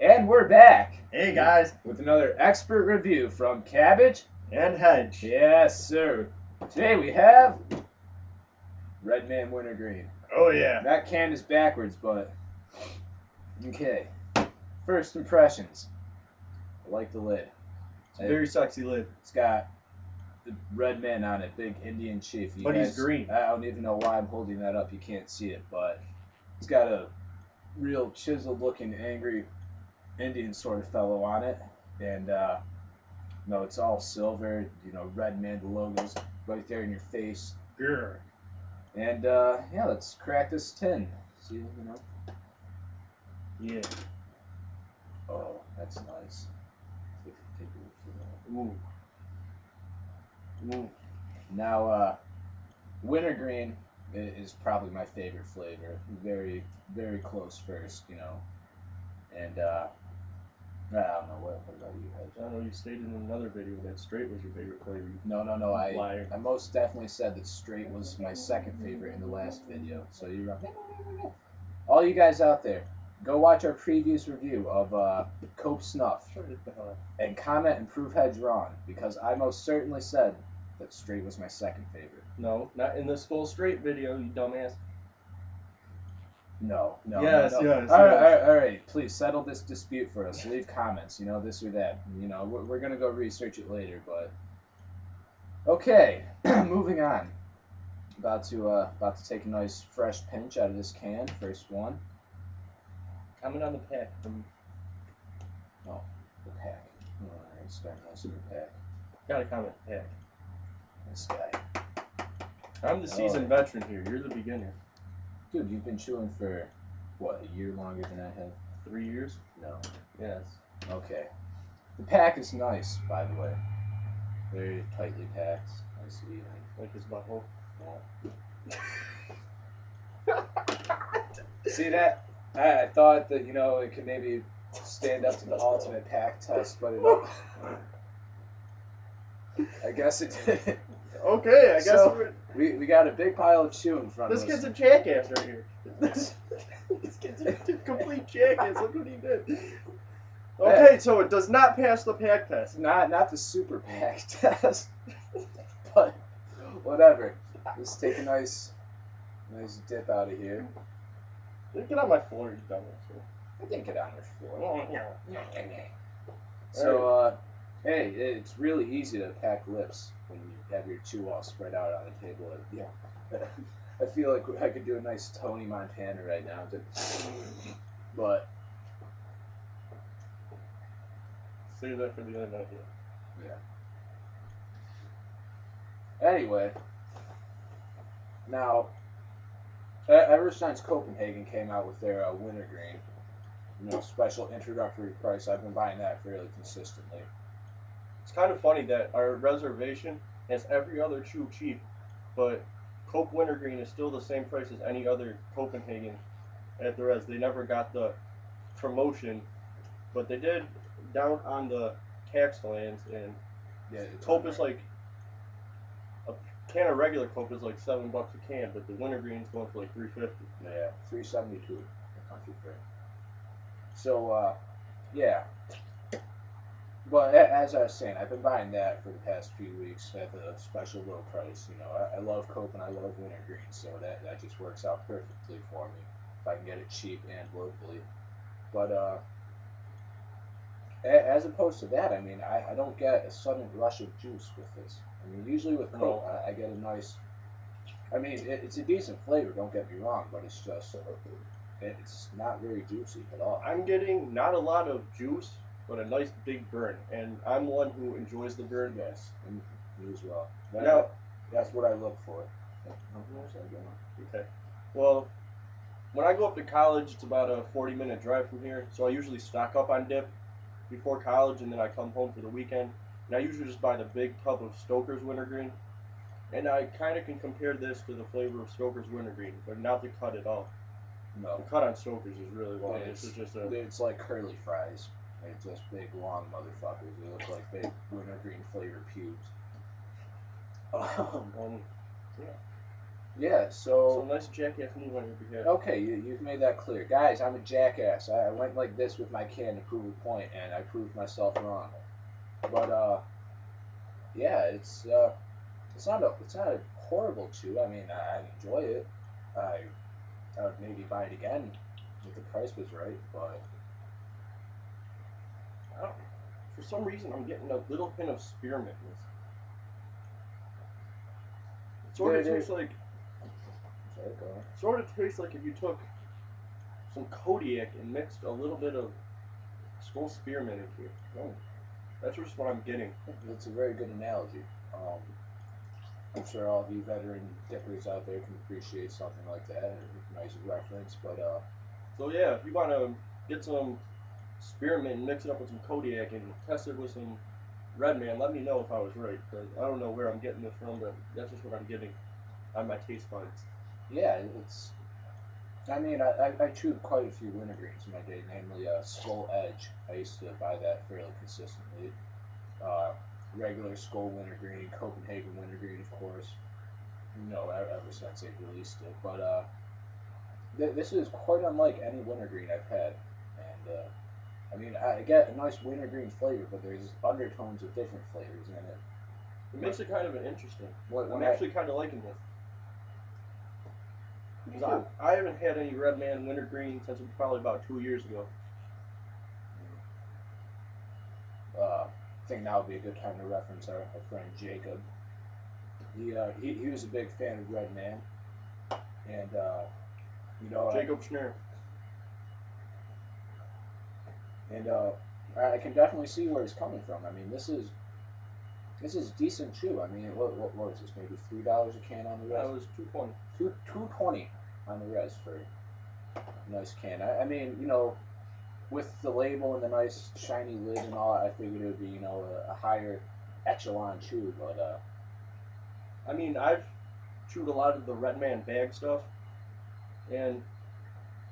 And we're back. Hey guys. With another expert review from Cabbage and Hedge. Yes, sir. Today we have Red Man Wintergreen. Oh yeah. That can is backwards, but okay. First impressions. I like the lid. It's a very sexy lid. It's got the red man on it, big Indian chief. But he's green. I don't even know why I'm holding that up. You can't see it, but it's got a real chiseled-looking, angry Indian sort of fellow on it, and no, it's all silver. You know, Red Man. The logo's right there in your face. Grr. And yeah, let's crack this tin. See, you know. Yeah. Oh, that's nice. Take a look for that. Ooh. Ooh. Now, wintergreen is probably my favorite flavor. Very, very close first, you know. And I don't know, what about you, Hedge? I don't know, you stated in another video that straight was your favorite flavor. No, I most definitely said that straight was my second favorite in the last video. So you're wrong. All you guys out there, go watch our previous review of Cope Snuff and comment and prove Hedge wrong, because I most certainly said that straight was my second favorite. No, not in this full straight video, you dumbass. No. Yes. All right. Please settle this dispute for us. Leave comments, you know, this or that. You know, we're gonna go research it later, but okay. Moving on. About to take a nice fresh pinch out of this can. First one. Comment on the pack. Oh, the pack. All right, start nice with the pack. Gotta comment pack. This guy. I'm the seasoned veteran here. You're the beginner. Dude, you've been chewing for, what, a year longer than I have? 3 years? No. Yes. Okay. The pack is nice, by the way. Very tightly packed. Nice to eat. Like his butthole? Yeah. See that? I thought that, you know, it could maybe stand up to the ultimate pack test, but I guess it did. Okay, I guess so, we got a big pile of chew in front of us. This kid's a jackass right here. This kid's a complete jackass. Look what he did. Okay, so it does not pass the pack test. Not the super pack test, but whatever. Let's take a nice dip out of here. Get on my floor, you dumbass. I didn't get on your floor. Yeah. So, hey, it's really easy to pack lips when you have your chew all spread out on the table. Yeah. I feel like I could do a nice Tony Montana right now. But save that for the other night. Yeah. Anyway, now, ever since Copenhagen came out with their wintergreen, you know, special introductory price, I've been buying that fairly consistently. It's kind of funny that our reservation has every other chew cheap, but Cope Wintergreen is still the same price as any other Copenhagen at the res. They never got the promotion, but they did down on the tax lands, and yeah, Cope is like a can of regular Cope is like $7 a can, but the Wintergreen's going for like $3.50. Yeah, $3.72 country fair. So yeah. But as I was saying, I've been buying that for the past few weeks at the special low price. You know, I love Cope and I love wintergreen, so that just works out perfectly for me if I can get it cheap and locally. But as opposed to that, I mean, I don't get a sudden rush of juice with this. I mean, usually with Cope, I get a nice. I mean, it's a decent flavor. Don't get me wrong, but it's just it's not very juicy at all. I'm getting not a lot of juice, but a nice big burn, and I'm one who enjoys the burn. Yes, and me as well. Now, that's what I look for. Okay. Well, when I go up to college, it's about a 40-minute drive from here, so I usually stock up on dip before college, and then I come home for the weekend. And I usually just buy the big tub of Stoker's Wintergreen, and I kind of can compare this to the flavor of Stoker's Wintergreen, but not the cut at all. No. The cut on Stoker's is really long. It's like curly fries. It's just big, long motherfuckers. They look like big wintergreen flavored pubes. Yeah. Yeah, So so nice jackass move on your behalf. okay, you've made that clear, guys. I'm a jackass. I went like this with my can to prove a point, and I proved myself wrong. But yeah, it's not a horrible chew. I mean, I enjoy it. I would maybe buy it again if the price was right, but I don't, for some reason, I'm getting a little hint of spearmint in this. It sort of there. tastes like, Sorry, go on. sort of tastes like if you took some Kodiak and mixed a little bit of Skull spearmint into it. Oh, That's just what I'm getting. that's a very good analogy. I'm sure all of you veteran dippers out there can appreciate something like that. A nice reference, but So yeah, if you want to get some spearmint and mix it up with some Kodiak and test it with some Red Man, let me know if I was right. Because I don't know where I'm getting this from, but that's just what I'm getting on my taste buds. yeah, it's. I mean, I chewed quite a few wintergreens in my day, namely Skull Edge. I used to buy that fairly consistently. Uh, Regular Skull Wintergreen, Copenhagen Wintergreen, of course. You know, ever since they released it. But this is quite unlike any wintergreen I've had, and I mean, I get a nice wintergreen flavor, but there's undertones of different flavors in it. It makes it kind of an interesting. What I'm actually kind of liking this. Because I haven't had any Red Man Wintergreen since probably about 2 years ago. I think now would be a good time to reference our friend Jacob. He was a big fan of Red Man, and you know, Jacob Schnurr. and I can definitely see where he's coming from. I mean, this is decent chew. I mean, what was this? Maybe $3 a can on the res. That was 220. $2.20 on the res for a nice can. I mean, you know, with the label and the nice shiny lid and all, I figured it would be, you know, a higher echelon chew. But I mean, I've chewed a lot of the Red Man bag stuff, and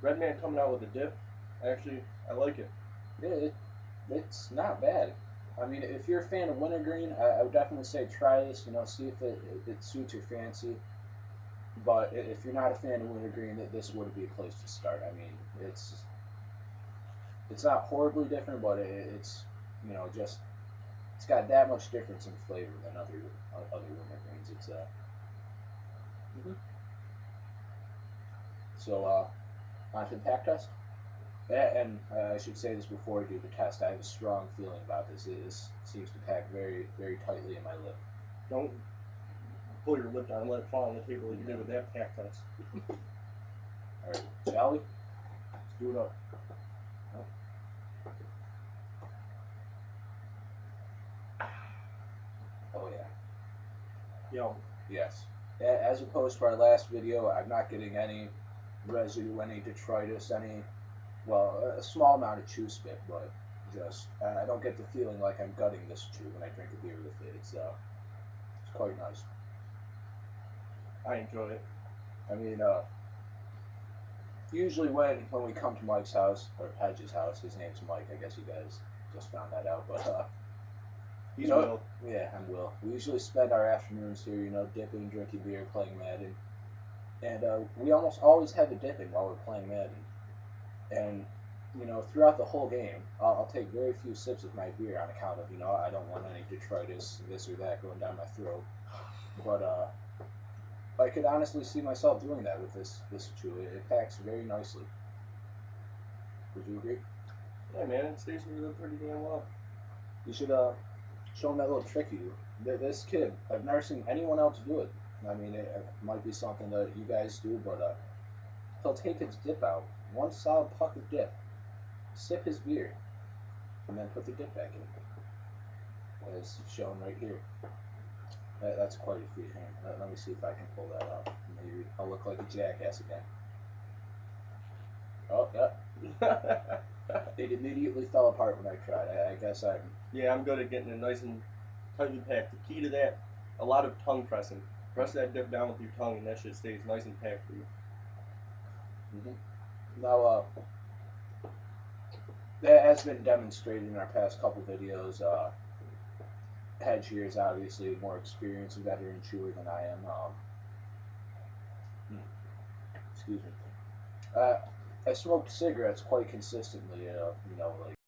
Red Man coming out with a dip, actually, I like it. it's not bad. I mean, if you're a fan of wintergreen, I would definitely say try this. You know, see if it suits your fancy. But if you're not a fan of wintergreen, this would be a place to start. I mean, it's not horribly different, but it's, you know, just it's got that much difference in flavor than other wintergreens. It's mm-hmm. So on to the pack test. And I should say this before I do the test. I have a strong feeling about this. This seems to pack very, very tightly in my lip. Don't pull your lip down and let it fall on the table like you did with that pack test. All right, shall we? Let's do it up. Oh yeah. Yum. Yes. As opposed to our last video, I'm not getting any residue, any detritus, well, a small amount of chew spit, but just I don't get the feeling like I'm gutting this chew when I drink a beer with it. It's quite nice. I enjoy it. I mean, usually when we come to Mike's house or Hedge's house, his name's Mike. I guess you guys just found that out, but He's you know, Will. yeah, I'm Will. We usually spend our afternoons here, you know, dipping, drinking beer, playing Madden, and we almost always have a dipping while we're playing Madden. And you know, throughout the whole game, I'll take very few sips of my beer on account of, you know, I don't want any detritus, this or that going down my throat. But I could honestly see myself doing that with this chew. It packs very nicely. Would you agree? Yeah, man, it stays with it pretty damn well. You should show him that little trick you do. This kid, I've never seen anyone else do it. I mean, it might be something that you guys do, but he'll take his dip out, one solid puck of dip, sip his beer, and then put the dip back in. As shown right here. That's quite a feat, man. Let me see if I can pull that off. Maybe I'll look like a jackass again. Oh, yeah. It immediately fell apart when I tried. I guess I'm... Yeah, I'm good at getting it nice and tightly packed. The key to that, a lot of tongue pressing. Press that dip down with your tongue and that shit stays nice and packed for you. Mm-hmm. Now, that has been demonstrated in our past couple videos. Hedge here is obviously a more experienced veteran chewer than I am. Excuse me. I smoked cigarettes quite consistently. Like